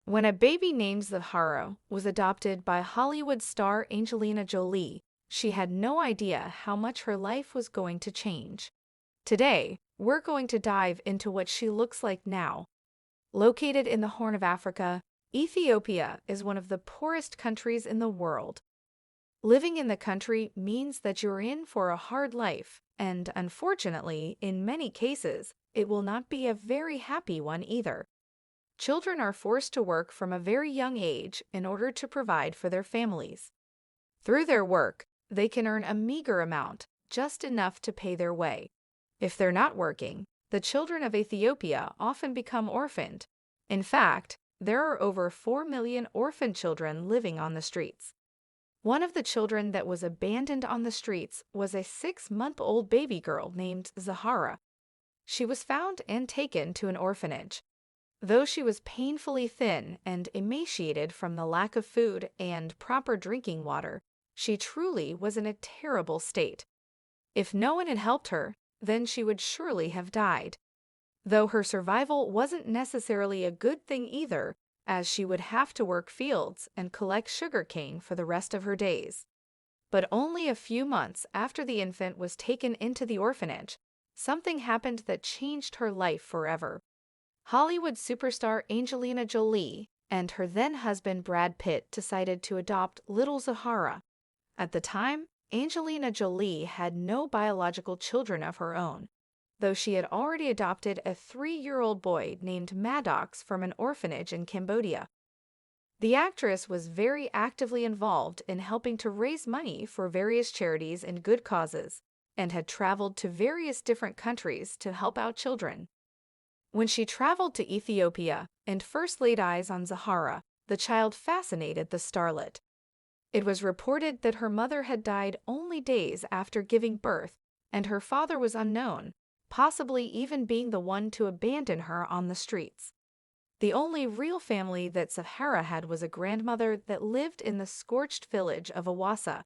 When a baby named Zahara was adopted by Hollywood star Angelina Jolie, she had no idea how much her life was going to change. Today, we're going to dive into what she looks like now. Located in the Horn of Africa, Ethiopia is one of the poorest countries in the world. Living in the country means that you're in for a hard life, and unfortunately, in many cases, it will not be a very happy one either. Children are forced to work from a very young age in order to provide for their families. Through their work, they can earn a meager amount, just enough to pay their way. If they're not working, the children of Ethiopia often become orphaned. In fact, there are over 4 million orphan children living on the streets. One of the children that was abandoned on the streets was a 6-month-old baby girl named Zahara. She was found and taken to an orphanage. Though she was painfully thin and emaciated from the lack of food and proper drinking water, she truly was in a terrible state. If no one had helped her, then she would surely have died. Though her survival wasn't necessarily a good thing either, as she would have to work fields and collect sugarcane for the rest of her days. But only a few months after the infant was taken into the orphanage, something happened that changed her life forever. Hollywood superstar Angelina Jolie and her then-husband Brad Pitt decided to adopt little Zahara. At the time, Angelina Jolie had no biological children of her own, though she had already adopted a 3-year-old boy named Maddox from an orphanage in Cambodia. The actress was very actively involved in helping to raise money for various charities and good causes, and had traveled to various different countries to help out children. When she traveled to Ethiopia and first laid eyes on Zahara, the child fascinated the starlet. It was reported that her mother had died only days after giving birth, and her father was unknown, possibly even being the one to abandon her on the streets. The only real family that Zahara had was a grandmother that lived in the scorched village of Awassa.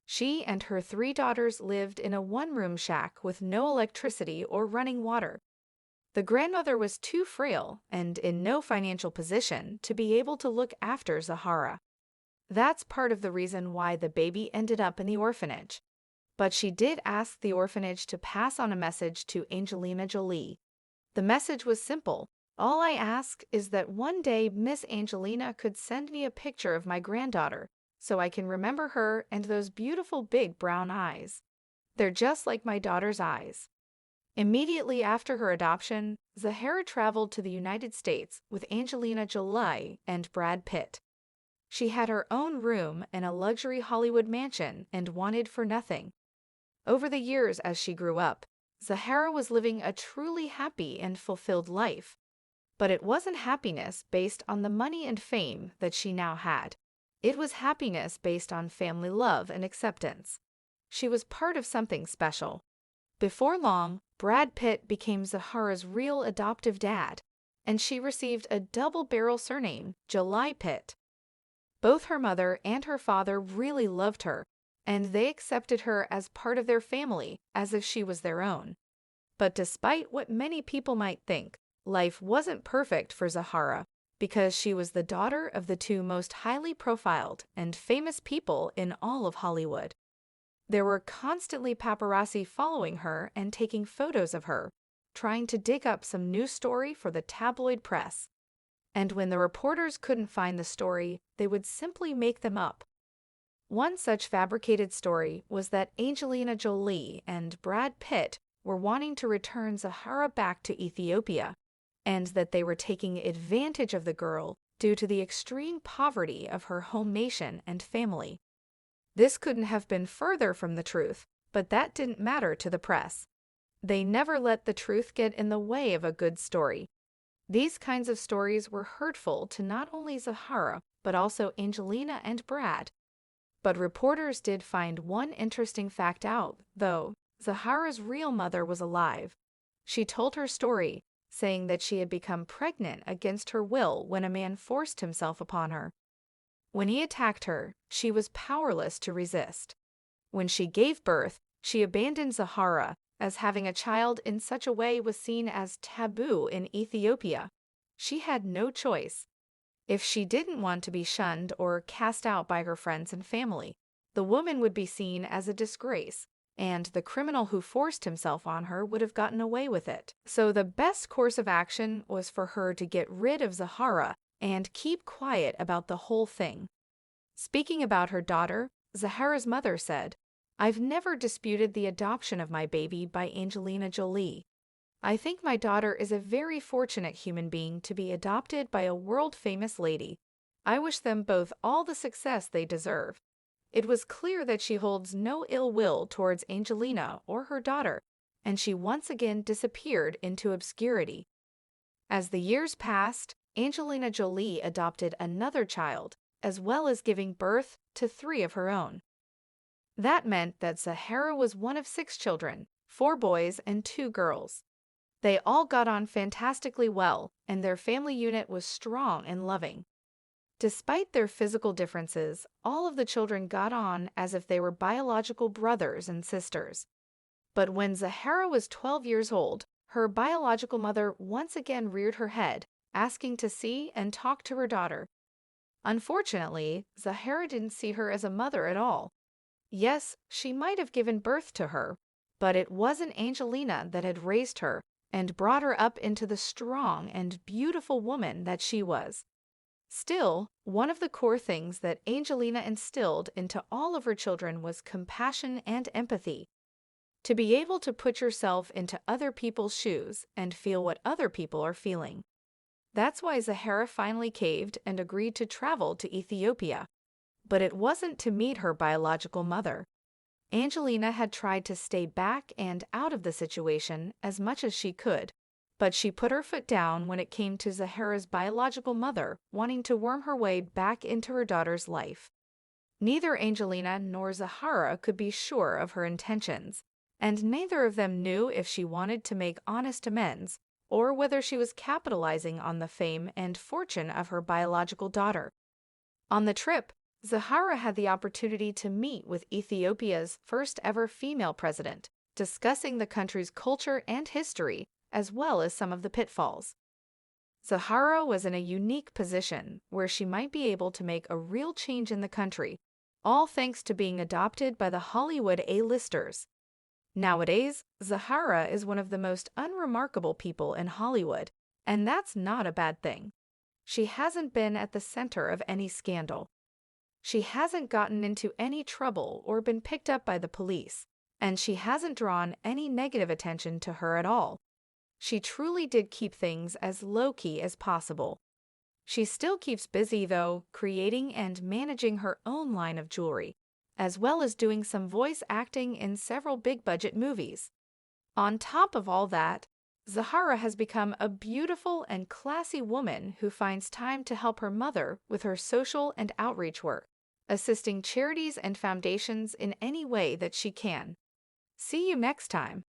She and her 3 daughters lived in a one-room shack with no electricity or running water. The grandmother was too frail and in no financial position to be able to look after Zahara. That's part of the reason why the baby ended up in the orphanage. But she did ask the orphanage to pass on a message to Angelina Jolie. The message was simple. All I ask is that one day Miss Angelina could send me a picture of my granddaughter so I can remember her and those beautiful big brown eyes. They're just like my daughter's eyes. Immediately after her adoption, Zahara traveled to the United States with Angelina Jolie and Brad Pitt. She had her own room in a luxury Hollywood mansion and wanted for nothing. Over the years as she grew up, Zahara was living a truly happy and fulfilled life. But it wasn't happiness based on the money and fame that she now had. It was happiness based on family love and acceptance. She was part of something special. Before long, Brad Pitt became Zahara's real adoptive dad, and she received a double-barrel surname, Jolie Pitt. Both her mother and her father really loved her, and they accepted her as part of their family as if she was their own. But despite what many people might think, life wasn't perfect for Zahara because she was the daughter of the 2 most highly profiled and famous people in all of Hollywood. There were constantly paparazzi following her and taking photos of her, trying to dig up some news story for the tabloid press. And when the reporters couldn't find the story, they would simply make them up. One such fabricated story was that Angelina Jolie and Brad Pitt were wanting to return Zahara back to Ethiopia, and that they were taking advantage of the girl due to the extreme poverty of her home nation and family. This couldn't have been further from the truth, but that didn't matter to the press. They never let the truth get in the way of a good story. These kinds of stories were hurtful to not only Zahara, but also Angelina and Brad. But reporters did find one interesting fact out, though. Zahara's real mother was alive. She told her story, saying that she had become pregnant against her will when a man forced himself upon her. When he attacked her, she was powerless to resist. When she gave birth, she abandoned Zahara, as having a child in such a way was seen as taboo in Ethiopia. She had no choice. If she didn't want to be shunned or cast out by her friends and family, the woman would be seen as a disgrace, and the criminal who forced himself on her would have gotten away with it. So the best course of action was for her to get rid of Zahara and keep quiet about the whole thing. Speaking about her daughter, Zahara's mother said, "I've never disputed the adoption of my baby by Angelina Jolie. I think my daughter is a very fortunate human being to be adopted by a world-famous lady. I wish them both all the success they deserve." It was clear that she holds no ill will towards Angelina or her daughter, and she once again disappeared into obscurity. As the years passed, Angelina Jolie adopted another child, as well as giving birth to 3 of her own. That meant that Zahara was one of 6 children, 4 boys and 2 girls. They all got on fantastically well, and their family unit was strong and loving. Despite their physical differences, all of the children got on as if they were biological brothers and sisters. But when Zahara was 12 years old, her biological mother once again reared her head, asking to see and talk to her daughter. Unfortunately, Zahara didn't see her as a mother at all. Yes, she might have given birth to her, but it wasn't Angelina that had raised her and brought her up into the strong and beautiful woman that she was. Still, one of the core things that Angelina instilled into all of her children was compassion and empathy. To be able to put yourself into other people's shoes and feel what other people are feeling. That's why Zahara finally caved and agreed to travel to Ethiopia. But it wasn't to meet her biological mother. Angelina had tried to stay back and out of the situation as much as she could, but she put her foot down when it came to Zahara's biological mother wanting to worm her way back into her daughter's life. Neither Angelina nor Zahara could be sure of her intentions, and neither of them knew if she wanted to make honest amends or whether she was capitalizing on the fame and fortune of her biological daughter. On the trip, Zahara had the opportunity to meet with Ethiopia's first ever female president, discussing the country's culture and history, as well as some of the pitfalls. Zahara was in a unique position where she might be able to make a real change in the country, all thanks to being adopted by the Hollywood A-listers. Nowadays, Zahara is one of the most unremarkable people in Hollywood, and that's not a bad thing. She hasn't been at the center of any scandal. She hasn't gotten into any trouble or been picked up by the police, and she hasn't drawn any negative attention to her at all. She truly did keep things as low-key as possible. She still keeps busy, though, creating and managing her own line of jewelry, as well as doing some voice acting in several big-budget movies. On top of all that, Zahara has become a beautiful and classy woman who finds time to help her mother with her social and outreach work, assisting charities and foundations in any way that she can. See you next time.